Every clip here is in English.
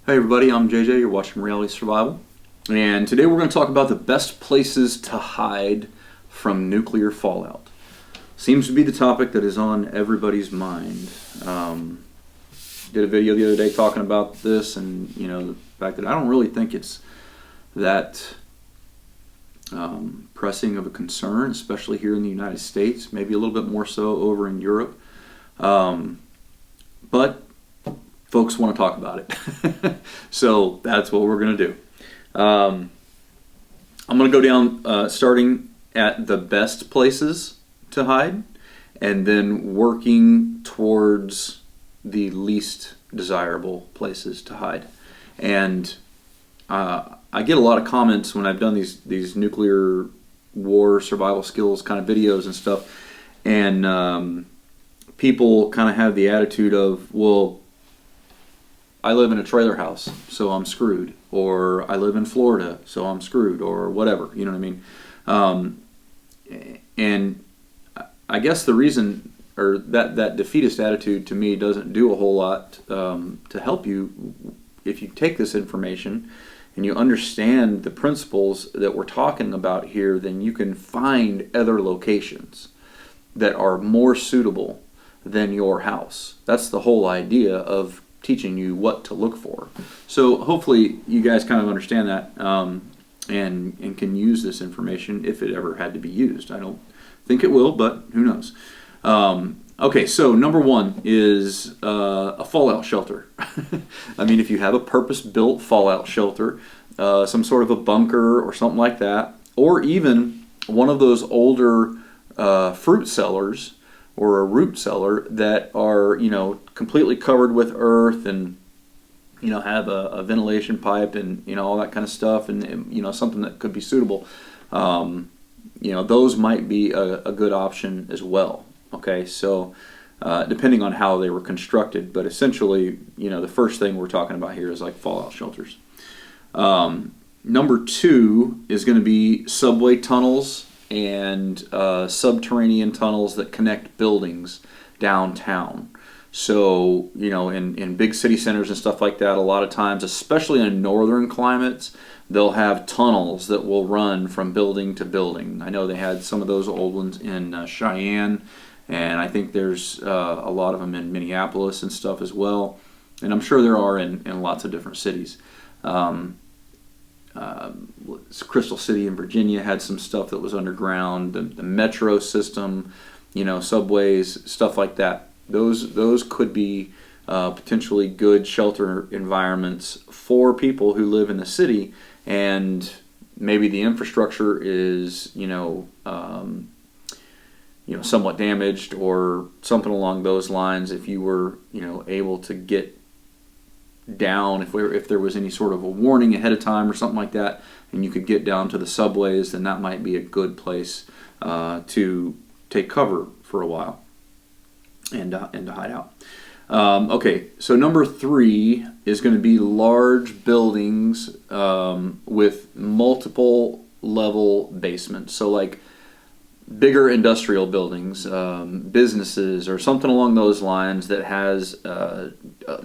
Hey everybody, I'm JJ, you're watching Reality Survival, and today we're going to talk about the best places to hide from nuclear fallout. Seems to be the topic that is on everybody's mind. Did a video the other day talking about this, and the fact that I don't really think it's that pressing of a concern, especially here in the United States, maybe a little bit more so over in Europe. But folks want to talk about it. So that's what we're going to do. I'm going to go down starting at the best places to hide and then working towards the least desirable places to hide. And I get a lot of comments when I've done these nuclear war survival skills kind of videos and stuff, and people kind of have the attitude of, well, I live in a trailer house, so I'm screwed. Or I live in Florida, so I'm screwed, or whatever, you know what I mean? And I guess the reason, or that defeatist attitude to me doesn't do a whole lot to help you. If you take this information and you understand the principles that we're talking about here, then you can find other locations that are more suitable than your house. That's the whole idea of teaching you what to look for. So hopefully you guys kind of understand that and can use this information if it ever had to be used. I don't think it will, but who knows. Okay, so number one is a fallout shelter. I mean, if you have a purpose-built fallout shelter, some sort of a bunker or something like that, or even one of those older fruit cellars or a root cellar that are, completely covered with earth and, have a ventilation pipe and, all that kind of stuff, and something that could be suitable. Those might be a good option as well. Okay, so depending on how they were constructed, but essentially, the first thing we're talking about here is like fallout shelters. Number two is going to be subway tunnels and subterranean tunnels that connect buildings downtown. So, in big city centers and stuff like that, a lot of times, especially in northern climates, they'll have tunnels that will run from building to building. I know they had some of those old ones in Cheyenne, and I think there's a lot of them in Minneapolis and stuff as well. And I'm sure there are in lots of different cities. Crystal City in Virginia had some stuff that was underground. The metro system, subways, stuff like that. Those could be potentially good shelter environments for people who live in the city, and maybe the infrastructure is somewhat damaged or something along those lines. If you were able to get down, if there was any sort of a warning ahead of time or something like that, and you could get down to the subways, then that might be a good place to take cover for a while and to hide out. Okay, so number three is going to be large buildings with multiple level basements. So like bigger industrial buildings, businesses, or something along those lines that has a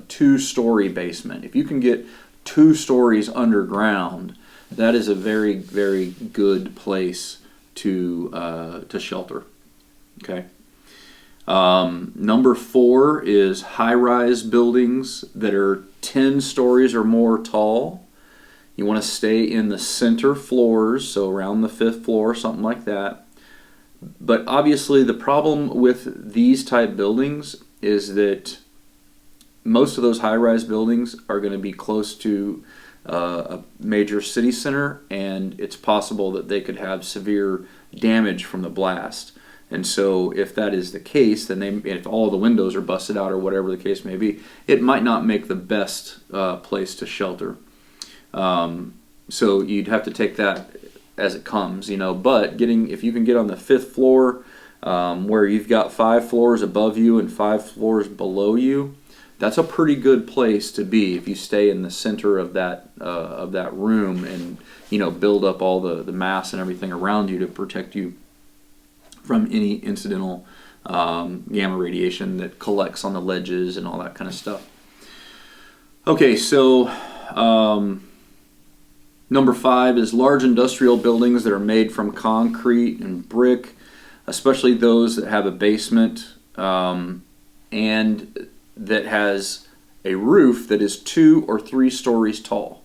two-story basement. If you can get 2 stories underground, that is a very, very good place to shelter. Okay. Number 4 is high-rise buildings that are 10 stories or more tall. You want to stay in the center floors, so around the 5th floor, something like that. But obviously the problem with these type buildings is that most of those high-rise buildings are going to be close to a major city center, and it's possible that they could have severe damage from the blast. And so if that is the case, then if all the windows are busted out or whatever the case may be, it might not make the best place to shelter. So you'd have to take that as it comes, but if you can get on the 5th floor, where you've got 5 floors above you and 5 floors below you, that's a pretty good place to be if you stay in the center of that room and build up all the mass and everything around you to protect you from any incidental gamma radiation that collects on the ledges and all that kind of stuff. Okay, so Number 5 is large industrial buildings that are made from concrete and brick, especially those that have a basement and that has a roof that is 2 or 3 stories tall.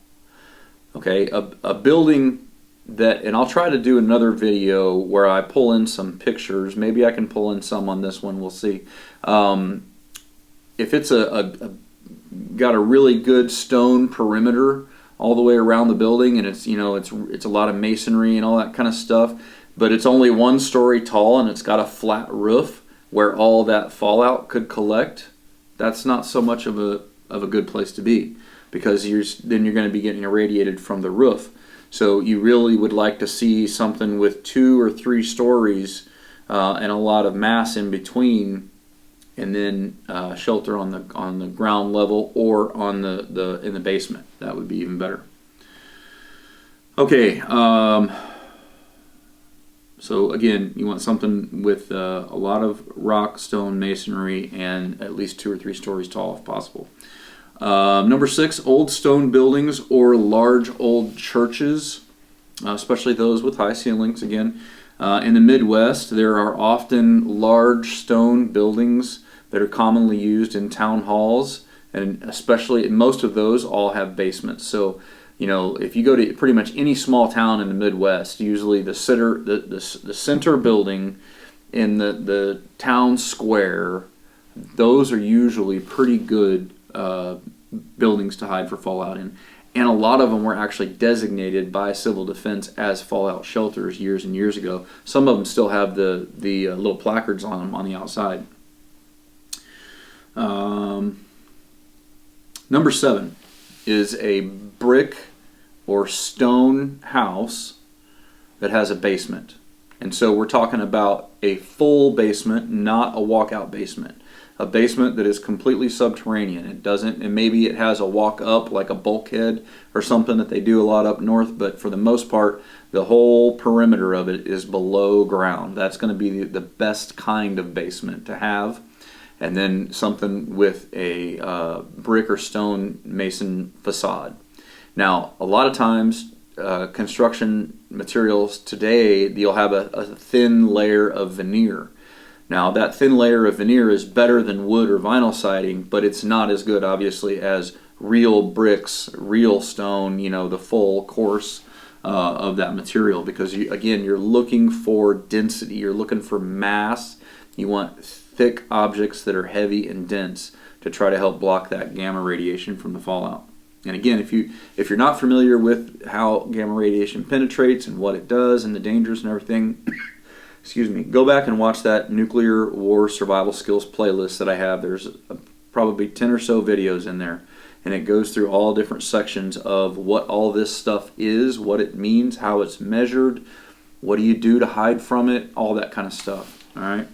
Okay, a building that, and I'll try to do another video where I pull in some pictures. Maybe I can pull in some on this one. We'll see. If it's got a really good stone perimeter all the way around the building, and it's it's a lot of masonry and all that kind of stuff, but it's only 1 story tall and it's got a flat roof where all that fallout could collect, that's not so much of a good place to be, because then you're going to be getting irradiated from the roof. So you really would like to see something with 2 or 3 stories and a lot of mass in between, and then shelter on the ground level or on in the basement. That would be even better. Okay, so again, you want something with a lot of rock, stone, masonry, and at least 2 or 3 stories tall if possible. Number 6, old stone buildings or large old churches, especially those with high ceilings. Again, in the Midwest, there are often large stone buildings that are commonly used in town halls, and especially most of those all have basements. So, if you go to pretty much any small town in the Midwest, usually the center building in the town square, those are usually pretty good buildings to hide for fallout in. And a lot of them were actually designated by Civil Defense as fallout shelters years and years ago. Some of them still have the little placards on them on the outside. Number 7 is a brick or stone house that has a basement. And so we're talking about a full basement, not a walkout basement. A basement that is completely subterranean. It doesn't, and maybe it has a walk up like a bulkhead or something that they do a lot up north, but for the most part, the whole perimeter of it is below ground. That's going to be the best kind of basement to have. And then something with a brick or stone mason facade. Now, a lot of times, construction materials today, you'll have a thin layer of veneer. Now, that thin layer of veneer is better than wood or vinyl siding, but it's not as good, obviously, as real bricks, real stone, the full course of that material, because, again, you're looking for density. You're looking for mass. You want thick objects that are heavy and dense to try to help block that gamma radiation from the fallout. And again, if you're not familiar with how gamma radiation penetrates and what it does and the dangers and everything, excuse me, go back and watch that nuclear war survival skills playlist that I have. There's probably 10 or so videos in there, and it goes through all different sections of what all this stuff is, what it means, how it's measured, what do you do to hide from it, all that kind of stuff. All right.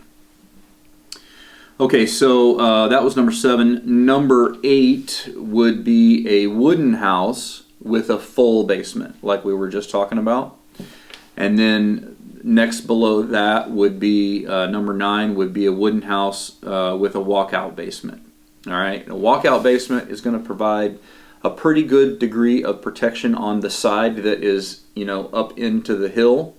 Okay, so that was number 7. Number 8 would be a wooden house with a full basement, like we were just talking about. And then next below that would be number 9 would be a wooden house with a walkout basement. All right, a walkout basement is going to provide a pretty good degree of protection on the side that is, up into the hill,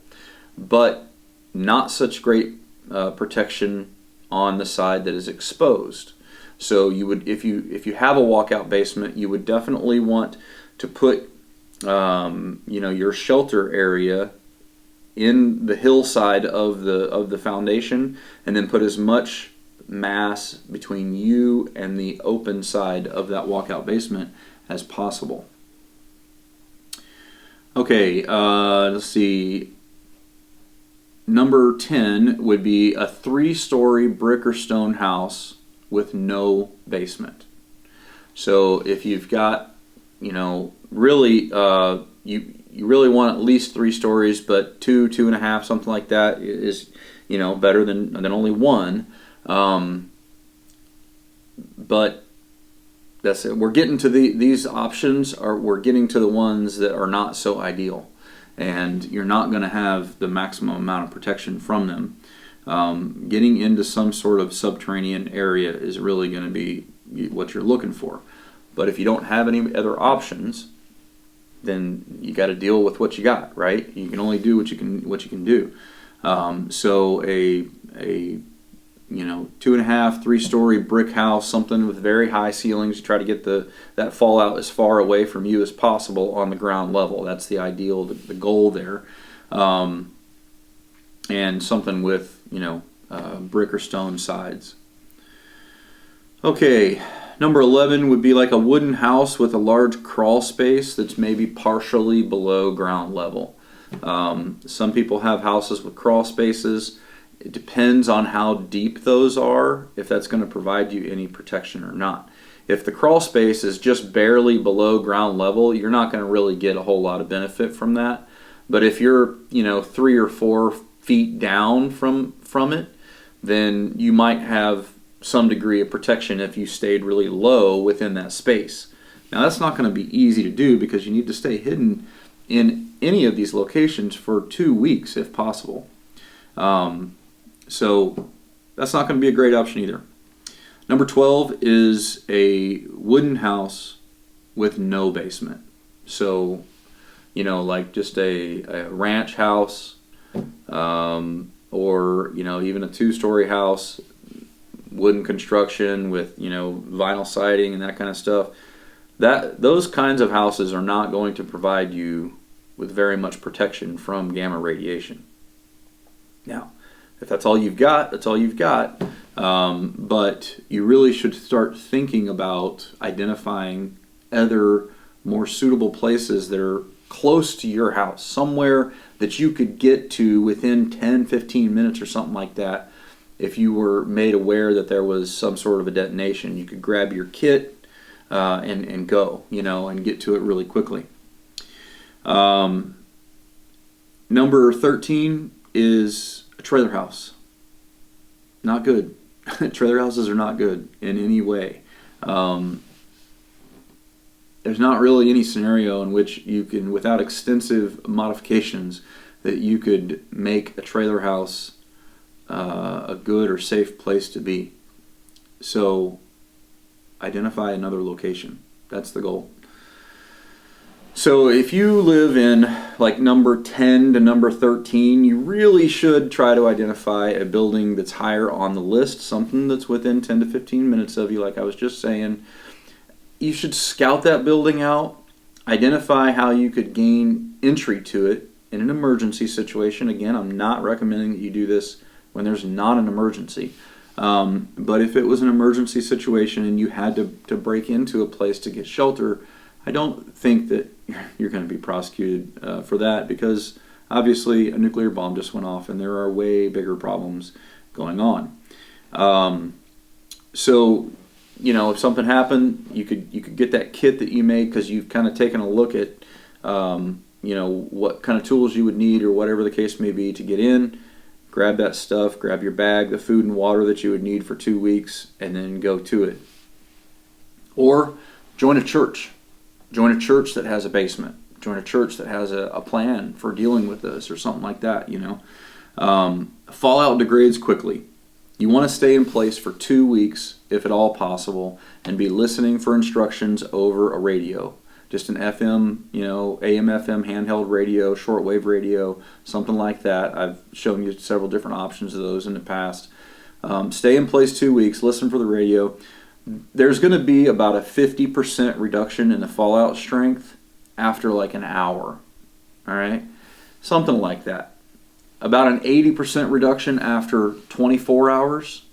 but not such great protection on the side that is exposed. So you would, if you have a walkout basement, you would definitely want to put your shelter area in the hillside of the foundation, and then put as much mass between you and the open side of that walkout basement as possible. Okay, let's see. Number 10 would be a 3-story brick or stone house with no basement. So if you've got, really, you really want at least 3 stories, but 2, 2.5, something like that is, better than only 1. But that's it. We're getting to these options, we're getting to the ones that are not so ideal, and you're not going to have the maximum amount of protection from them. Getting into some sort of subterranean area is really going to be what you're looking for. But if you don't have any other options, then you got to deal with what you got, right? You can only do what you can do. So a 2.5, 3-story brick house, something with very high ceilings, you try to get that fallout as far away from you as possible on the ground level. That's the ideal, the goal there. And something with brick or stone sides. Okay, number 11 would be like a wooden house with a large crawl space that's maybe partially below ground level. Some people have houses with crawl spaces. It depends on how deep those are, if that's going to provide you any protection or not. If the crawl space is just barely below ground level, you're not going to really get a whole lot of benefit from that. But if you're 3 or 4 feet down from it, then you might have some degree of protection if you stayed really low within that space. Now that's not going to be easy to do because you need to stay hidden in any of these locations for 2 weeks if possible. So that's not going to be a great option either. Number 12 is a wooden house with no basement. So, like just a ranch house, or even a 2-story house, wooden construction with vinyl siding and that kind of stuff. Those kinds of houses are not going to provide you with very much protection from gamma radiation. Now, if that's all you've got, that's all you've got. But you really should start thinking about identifying other more suitable places that are close to your house, somewhere that you could get to within 10, 15 minutes or something like that. If you were made aware that there was some sort of a detonation, you could grab your kit and go, and get to it really quickly. Number 13 is a trailer house. Not good. Trailer houses are not good in any way. There's not really any scenario in which you can, without extensive modifications, that you could make a trailer house a good or safe place to be. So identify another location. That's the goal. So if you live in like number 10 to number 13, you really should try to identify a building that's higher on the list, something that's within 10 to 15 minutes of you, like I was just saying. You should scout that building out, identify how you could gain entry to it in an emergency situation. Again, I'm not recommending that you do this when there's not an emergency. But if it was an emergency situation and you had to break into a place to get shelter, I don't think that you're going to be prosecuted for that, because obviously a nuclear bomb just went off and there are way bigger problems going on. So, if something happened, you could get that kit that you made because you've kind of taken a look at, what kind of tools you would need or whatever the case may be to get in. Grab that stuff, grab your bag, the food and water that you would need for 2 weeks, and then go to it. Or join a church. Join a church that has a basement. Join a church that has a plan for dealing with this or something like that, Fallout degrades quickly. You want to stay in place for 2 weeks, if at all possible, and be listening for instructions over a radio. Just an FM, AM, FM, handheld radio, shortwave radio, something like that. I've shown you several different options of those in the past. Stay in place 2 weeks, listen for the radio. There's going to be about a 50% reduction in the fallout strength after like an hour. All right? Something like that. About an 80% reduction after 24 hours.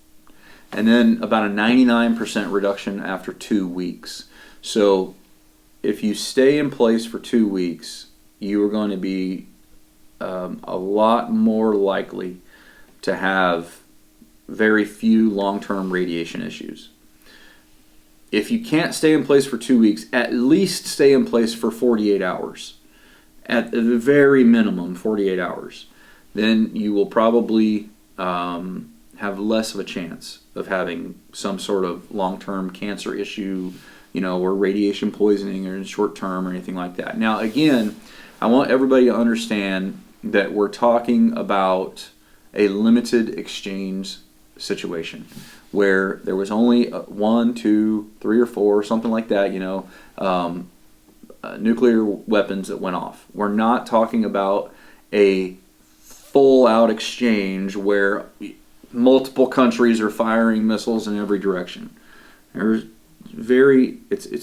And then about a 99% reduction after 2 weeks. So if you stay in place for 2 weeks, you are going to be a lot more likely to have very few long-term radiation issues. If you can't stay in place for 2 weeks, at least stay in place for 48 hours. At the very minimum, 48 hours. Then you will probably have less of a chance of having some sort of long-term cancer issue, or radiation poisoning or in short term or anything like that. Now, again, I want everybody to understand that we're talking about a limited exchange situation where there was only 1, 2, 3, or 4, something like that, nuclear weapons that went off. We're not talking about a full-out exchange where multiple countries are firing missiles in every direction. It's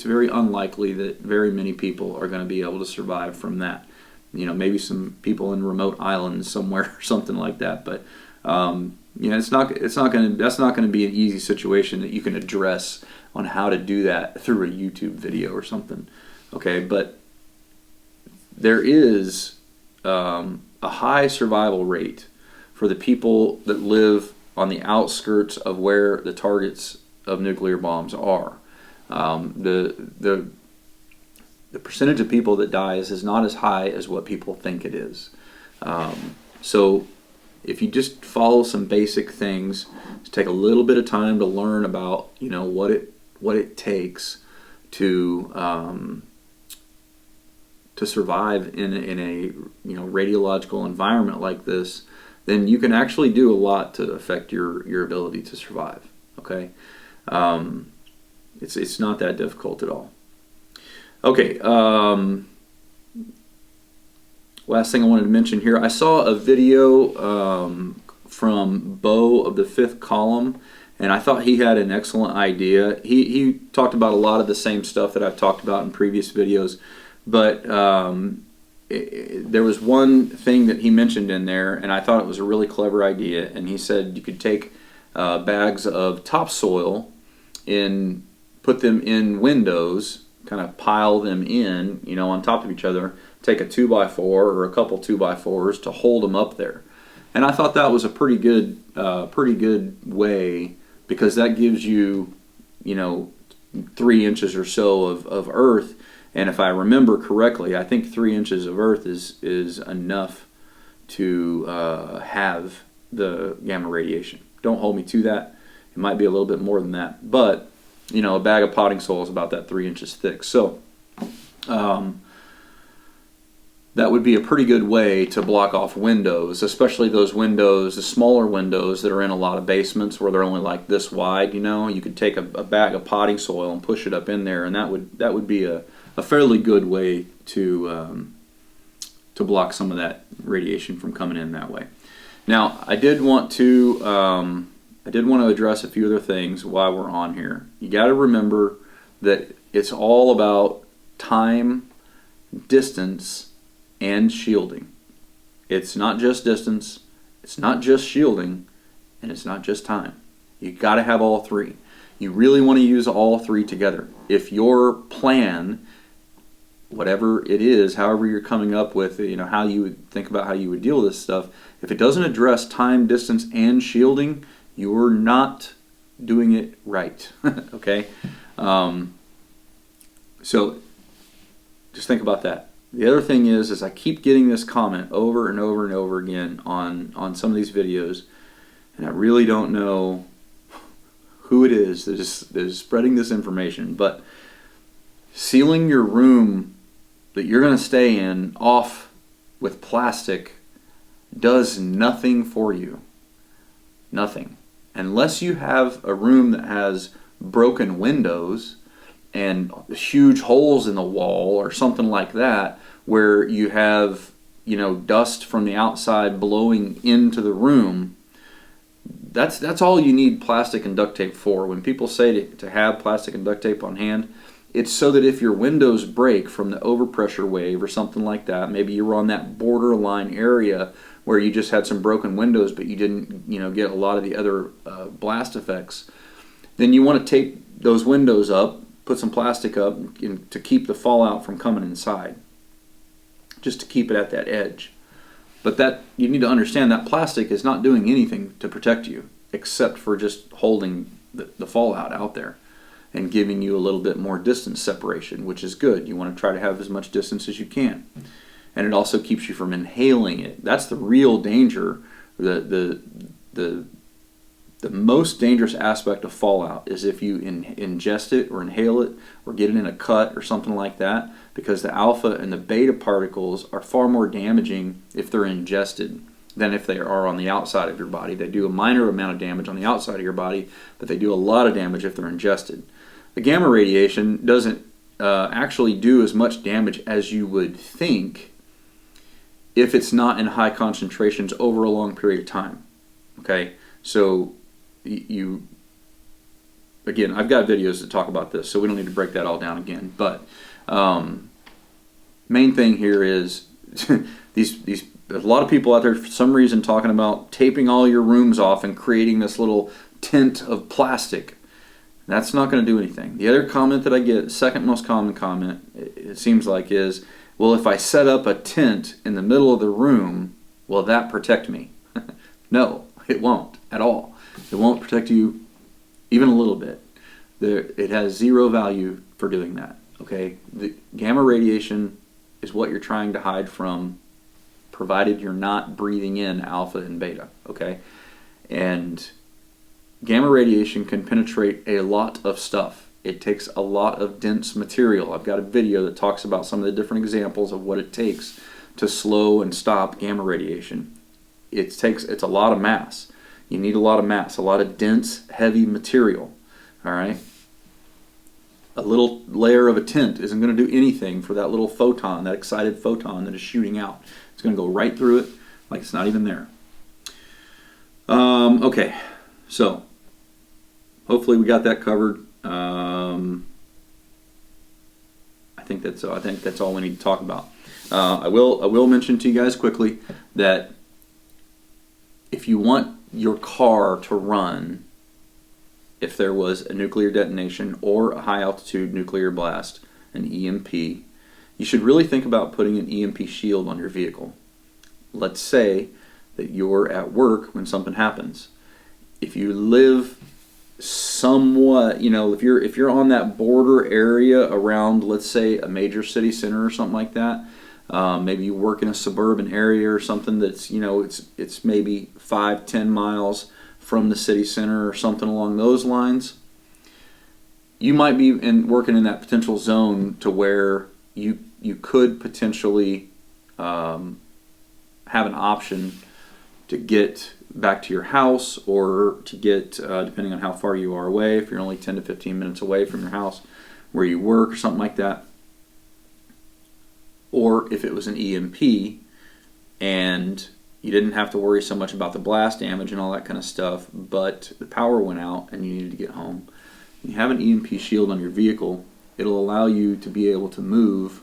very unlikely that very many people are going to be able to survive from that. Maybe some people in remote islands somewhere or something like that, but that's not going to be an easy situation that you can address on how to do that through a YouTube video or something. Okay, but there is a high survival rate for the people that live on the outskirts of where the targets of nuclear bombs are. The percentage of people that dies is not as high as what people think it is. So if you just follow some basic things, take a little bit of time to learn about what it takes to survive in a radiological environment like this, then you can actually do a lot to affect your ability to survive. Okay, it's not that difficult at all. Okay, last thing I wanted to mention here, I saw a video from Bo of the Fifth Column, and I thought he had an excellent idea. He talked about a lot of the same stuff that I've talked about in previous videos, but there was one thing that he mentioned in there, and I thought it was a really clever idea. And he said you could take bags of topsoil and put them in windows, kind of pile them in, on top of each other. Take a 2x4 or a couple 2x4s to hold them up there. And I thought that was a pretty good way, because that gives you, 3 inches or so of earth. And if I remember correctly, I think 3 inches of earth is enough to have the gamma radiation. Don't hold me to that. It might be a little bit more than that. But, a bag of potting soil is about that 3 inches thick. So that would be a pretty good way to block off windows, especially those windows, the smaller windows that are in a lot of basements where they're only like this wide. You could take a bag of potting soil and push it up in there, and that would be a fairly good way to block some of that radiation from coming in that way. Now, I did want to address a few other things while we're on here. You got to remember that it's all about time, distance, and shielding. It's not just distance, it's not just shielding, and it's not just time. You got to have all three. You really want to use all three together. If your plan, whatever it is, however you're coming up with, how you would think about how you would deal with this stuff, if it doesn't address time, distance, and shielding, you're not doing it right. Okay? So just think about that. The other thing is I keep getting this comment over and over and over again on some of these videos, and I really don't know who it is that is spreading this information, but sealing your room that you're going to stay in off with plastic does nothing for you. Nothing. Unless you have a room that has broken windows and huge holes in the wall or something like that, where you have dust from the outside blowing into the room, that's all you need plastic and duct tape for. When people say to have plastic and duct tape on hand, it's so that if your windows break from the overpressure wave or something like that, maybe you were on that borderline area where you just had some broken windows but you didn't get a lot of the other blast effects, then you want to tape those windows up, put some plastic up to keep the fallout from coming inside, just to keep it at that edge. But that you need to understand that plastic is not doing anything to protect you except for just holding the fallout out there and giving you a little bit more distance separation, which is good. You want to try to have as much distance as you can. And it also keeps you from inhaling it. That's the real danger. The most dangerous aspect of fallout is if you ingest it or inhale it or get it in a cut or something like that, because the alpha and the beta particles are far more damaging if they're ingested than if they are on the outside of your body. They do a minor amount of damage on the outside of your body, but they do a lot of damage if they're ingested. The gamma radiation doesn't actually do as much damage as you would think if it's not in high concentrations over a long period of time. Okay, so again, I've got videos that talk about this, so we don't need to break that all down again. But main thing here is there's a lot of people out there for some reason talking about taping all your rooms off and creating this little tent of plastic. That's not going to do anything. The other comment that I get, second most common comment, it seems like, is, well, if I set up a tent in the middle of the room, will that protect me? No, it won't at all. It won't protect you even a little bit. It has zero value for doing that. Okay, the gamma radiation is what you're trying to hide from, provided you're not breathing in alpha and beta. Okay, and gamma radiation can penetrate a lot of stuff. It takes a lot of dense material. I've got a video that talks about some of the different examples of what it takes to slow and stop gamma radiation. It's a lot of mass. You need a lot of mass, a lot of dense, heavy material. All right? A little layer of a tent isn't going to do anything for that little photon, that excited photon that is shooting out. It's going to go right through it like it's not even there. Okay, so hopefully we got that covered. I think that's all we need to talk about. I will mention to you guys quickly that if you want your car to run, if there was a nuclear detonation or a high altitude nuclear blast, an EMP, you should really think about putting an EMP shield on your vehicle. Let's say that you're at work when something happens. If you live somewhat, if you're on that border area around, let's say, a major city center or something like that, maybe you work in a suburban area or something that's, it's maybe 5-10 miles from the city center or something along those lines, you might be working in that potential zone to where you could potentially have an option to get back to your house, or to get, depending on how far you are away, if you're only 10 to 15 minutes away from your house where you work or something like that. Or if it was an EMP and you didn't have to worry so much about the blast damage and all that kind of stuff, but the power went out and you needed to get home. You have an EMP shield on your vehicle. It'll allow you to be able to move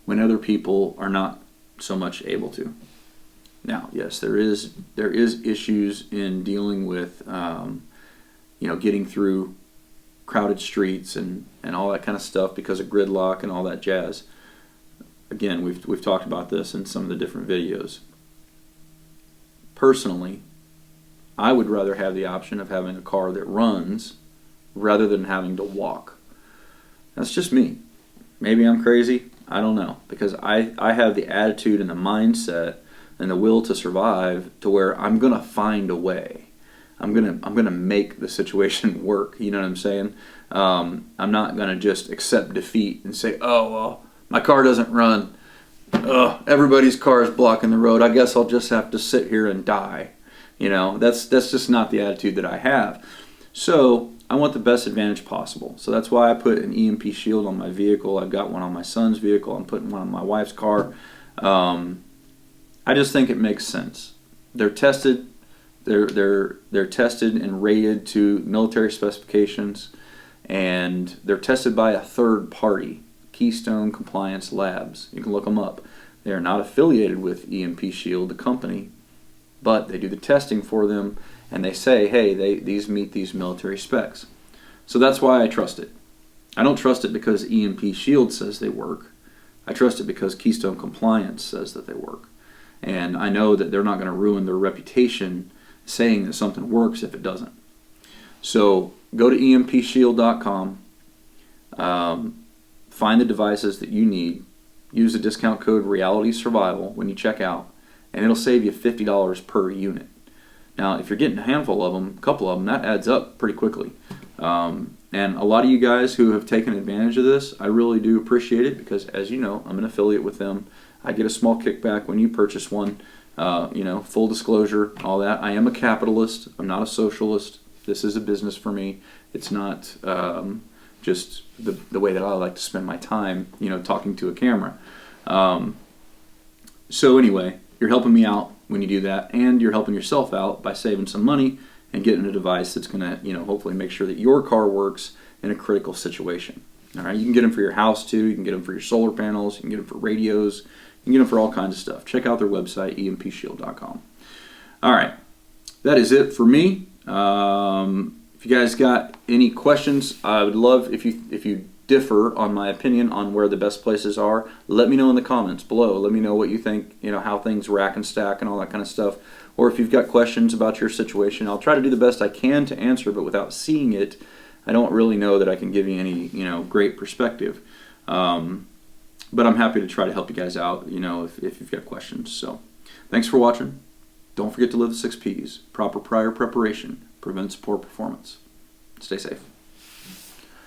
when other people are not so much able to. Now, yes, there is issues in dealing with getting through crowded streets and all that kind of stuff because of gridlock and all that jazz. Again, we've talked about this in some of the different videos. Personally, I would rather have the option of having a car that runs rather than having to walk. That's just me. Maybe I'm crazy. I don't know, because I have the attitude and the mindset and the will to survive to where I'm gonna find a way. I'm gonna make the situation work. You know what I'm saying? I'm not gonna just accept defeat and say, oh well, my car doesn't run. Everybody's car is blocking the road. I guess I'll just have to sit here and die. That's just not the attitude that I have. So I want the best advantage possible. So that's why I put an EMP shield on my vehicle. I've got one on my son's vehicle. I'm putting one on my wife's car. I just think it makes sense. They're tested. They're tested and rated to military specifications, and they're tested by a third party, Keystone Compliance Labs. You can look them up. They are not affiliated with EMP Shield, the company, but they do the testing for them, and they say, hey, these meet these military specs. So that's why I trust it. I don't trust it because EMP Shield says they work. I trust it because Keystone Compliance says that they work. And I know that they're not going to ruin their reputation saying that something works if it doesn't. So go to empshield.com, find the devices that you need, use the discount code RealitySurvival when you check out, and it'll save you $50 per unit. Now, if you're getting a handful of them, a couple of them, that adds up pretty quickly. And a lot of you guys who have taken advantage of this, I really do appreciate it, because as you know, I'm an affiliate with them. I get a small kickback when you purchase one. Full disclosure, all that. I am a capitalist. I'm not a socialist. This is a business for me. It's not just the way that I like to spend my time, talking to a camera. So anyway, you're helping me out when you do that, and you're helping yourself out by saving some money and getting a device that's going to, hopefully make sure that your car works in a critical situation. All right, you can get them for your house too. You can get them for your solar panels. You can get them for radios. You can get them for all kinds of stuff. Check out their website, empshield.com. All right, that is it for me. If you guys got any questions, I would love if you differ on my opinion on where the best places are. Let me know in the comments below. Let me know what you think, how things rack and stack and all that kind of stuff. Or if you've got questions about your situation, I'll try to do the best I can to answer, but without seeing it, I don't really know that I can give you any, great perspective. But I'm happy to try to help you guys out, if you've got questions. So thanks for watching. Don't forget to live the 6 Ps. Proper prior preparation prevents poor performance. Stay safe.